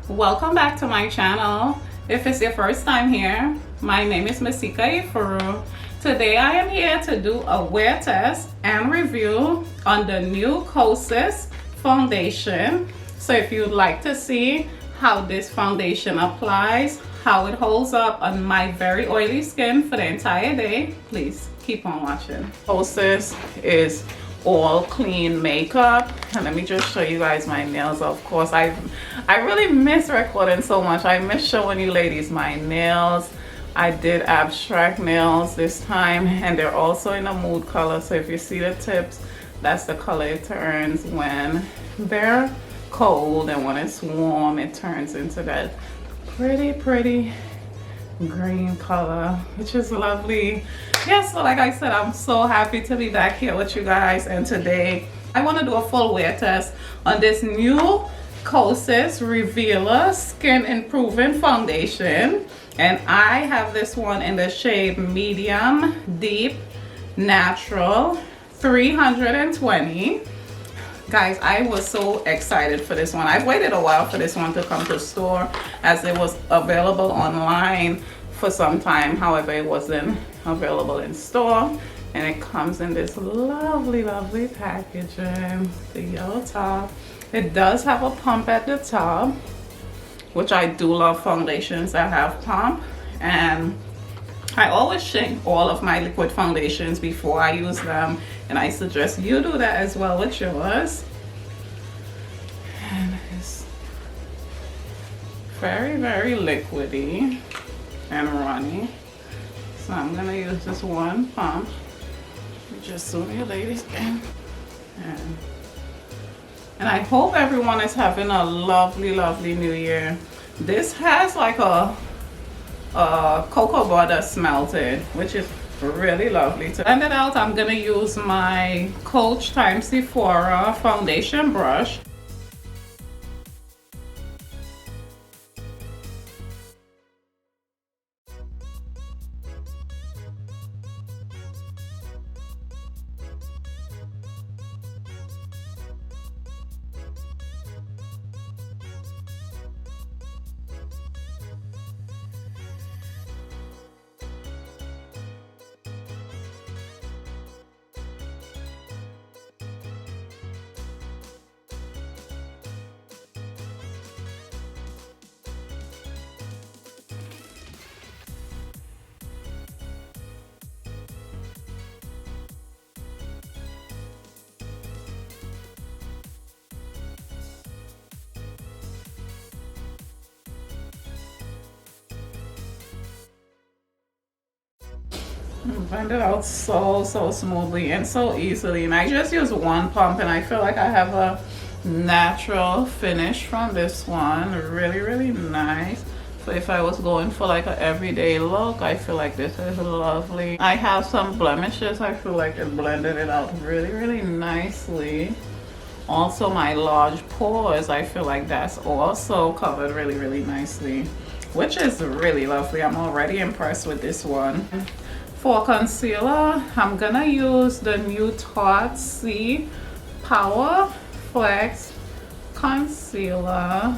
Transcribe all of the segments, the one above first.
Welcome back to my channel. If it's your first time here, my name is Masika Ifuru. Today I am here to do a wear test and review on the new Kosas foundation. So if you'd like to see how this foundation applies, how it holds up on my very oily skin for the entire day, please keep on watching. Kosas is all clean makeup, and let me just show you guys my nails. Of course, I really miss recording so much. I miss showing you ladies my nails. I did abstract nails this time, and they're also in a mood color. So if you see the tips, that's the color it turns when they're cold, and when it's warm it turns into that pretty green color, which is lovely. Yes, so like I said, I'm so happy to be back here with you guys, and today I want to do a full wear test on this new Kosas Revealer Skin Improving Foundation, and I have this one in the shade Medium Deep Natural 320. Guys, I was so excited for this one. I've waited a while for this one to come to store, as it was available online for some time. However, it wasn't available in store, and it comes in this lovely packaging, the yellow top. It does have a pump at the top, which I do love foundations that have pump, and I always shake all of my liquid foundations before I use them, and I suggest you do that as well with yours. And it's very liquidy and runny. So I'm gonna use this one pump, just so you ladies can. And I hope everyone is having a lovely new year. This has like a cocoa butter smell to it, which is really lovely. To blend it out, I'm gonna use my Coach x Sephora foundation brush. Blend it out so smoothly and so easily, and I just use one pump, and I feel like I have a natural finish from this one. Really nice. So if I was going for like an everyday look, I feel like this is lovely. I have some blemishes. I feel like it blended it out really nicely. Also, my large pores, I feel like that's also covered really nicely, which is really lovely. I'm already impressed with this one. For concealer, I'm gonna use the new Tarte C Power Flex Concealer.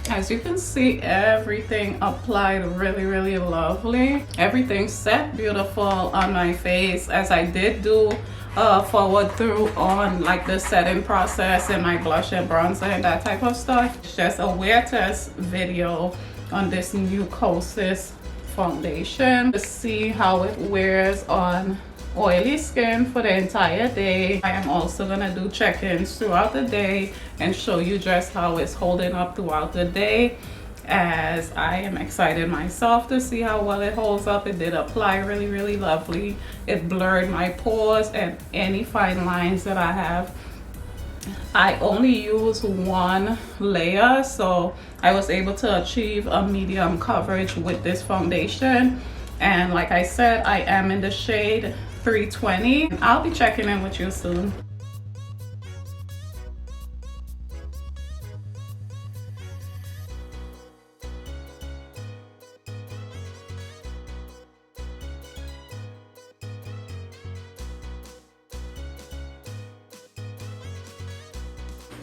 As you can see, everything applied really lovely. Everything set beautiful on my face, as I did do forward through on like the setting process and my blush and bronzer and that type of stuff. It's just a wear test video on this new Kosas foundation to see how it wears on oily skin for the entire day. I am also gonna do check-ins throughout the day and show you just how it's holding up throughout the day, as I am excited myself to see how well it holds up. It did apply really lovely. It blurred my pores and any fine lines that I have. I only use one layer, so I was able to achieve a medium coverage with this foundation. And like I said, I am in the shade 320. I'll be checking in with you soon.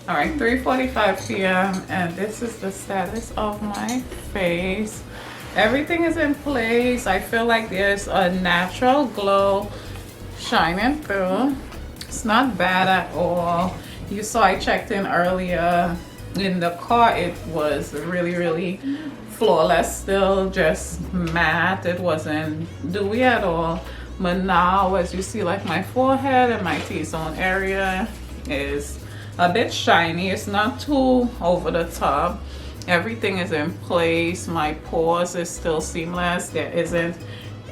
All right, 3:45 p.m. and this is the status of my face. Everything is in place. I feel like there's a natural glow shining through. It's not bad at all. You saw I checked in earlier in the car. It was really flawless, still just matte. It wasn't dewy at all. But now, as you see, like my forehead and my T-zone area is a bit shiny. It's not too over the top. Everything is in place. My pores is still seamless. There isn't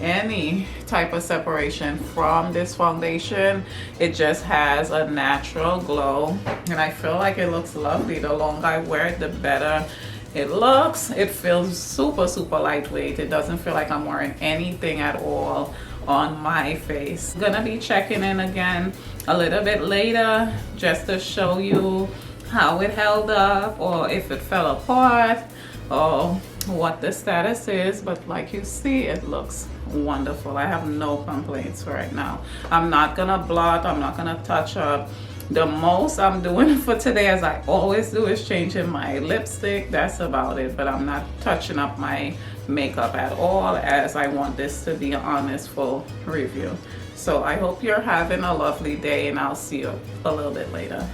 any type of separation from this foundation. It just has a natural glow, and I feel like it looks lovely. The longer I wear it, the better it looks. It feels super lightweight. It doesn't feel like I'm wearing anything at all on my face. Gonna be checking in again a little bit later just to show you how it held up, or if it fell apart, or what the status is. But like you see, it looks wonderful. I have no complaints right now. I'm not gonna blot, I'm not gonna touch up. The most I'm doing for today, as I always do, is changing my lipstick. That's about it, but I'm not touching up my makeup at all, as I want this to be an honest, full review. So I hope you're having a lovely day, and I'll see you a little bit later.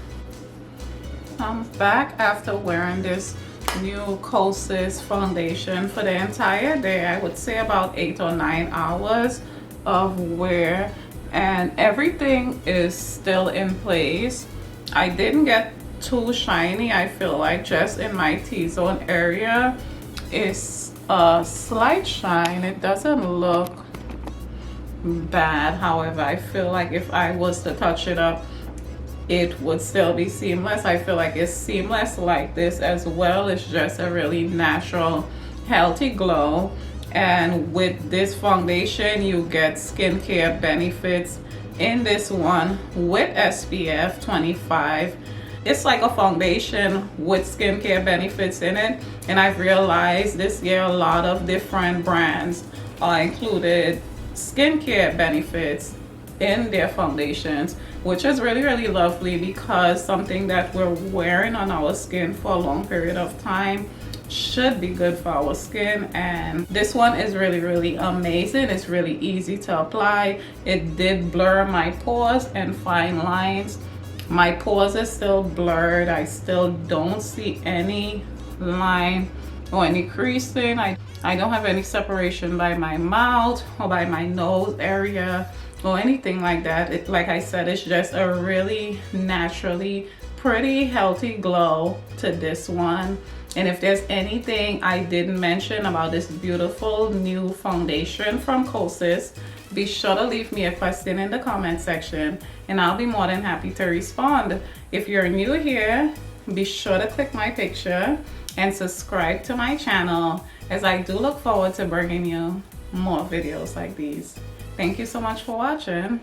I'm back after wearing this new Kosas foundation for the entire day. I would say about 8 or 9 hours of wear, and everything is still in place. I didn't get too shiny. I feel like just in my T-zone area is a slight shine. It doesn't look bad. However, I feel like if I was to touch it up, it would still be seamless. I feel like it's seamless like this as well. It's just a really natural, healthy glow. And with this foundation, you get skincare benefits in this one with SPF25. It's like a foundation with skincare benefits in it. And I've realized this year a lot of different brands are included skincare benefits in their foundations, which is really lovely, because something that we're wearing on our skin for a long period of time should be good for our skin. And this one is really amazing. It's really easy to apply. It did blur my pores and fine lines. My pores are still blurred. I still don't see any line or any creasing. I don't have any separation by my mouth or by my nose area or anything like that. Like I said, it's just a really naturally pretty healthy glow to this one. And if there's anything I didn't mention about this beautiful new foundation from Kosas, be sure to leave me a question in the comment section, and I'll be more than happy to respond. If you're new here, be sure to click my picture and subscribe to my channel, as I do look forward to bringing you more videos like these. Thank you so much for watching.